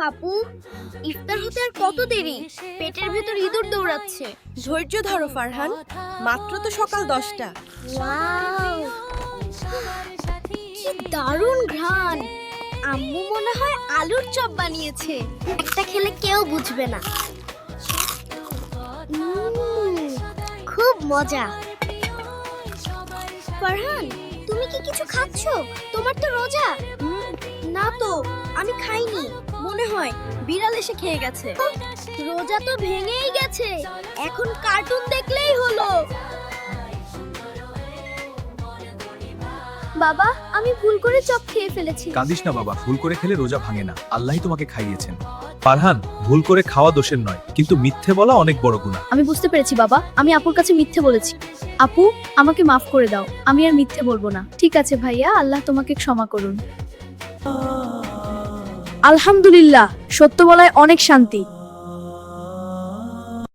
আপু, ইফতার হতে আর কত দেরি? পেটের ভেতর ইঁদুর দৌড়াচ্ছে। ধৈর্য ধরো ফারহান, মাত্র তো সকাল 10টা। ওয়াও, কি দারুণ ঘ্রাণ! আম্মু মনে হয় আলুর চপ বানিয়েছে। একটা খেলে কেউ বুঝবে না। খুব মজা। ফারহান, তুমি কি কিছু খাচ্ছো? তোমার তো রোজা। না তো, আমি খাইনি। মনে হয় বিড়াল এসে খেয়ে গেছে। রোজা তো ভেঙেই গেছে, এখন কার্টুন দেখলেই হলো। বাবা, আমি ভুল করে চপ খেয়ে ফেলেছি। কাঁদিস না বাবা, ভুল করে খেলে রোজা ভাঙে না, আল্লাহই তোমাকে খাইয়েছেন। ফারহান, ভুল করে খাওয়া দোষের নয়, কিন্তু মিথ্যে বলা অনেক বড় গুনাহ। আমি বুঝতে পেরেছি বাবা, আমি আপুর কাছে মিথ্যে বলেছি। আপু, আমাকে মাফ করে দাও, আমি আর মিথ্যে বলবো না। ঠিক আছে ভাইয়া, আল্লাহ তোমাকে ক্ষমা করুন। আলহামদুলিল্লাহ, সত্য বলায় অনেক শান্তি।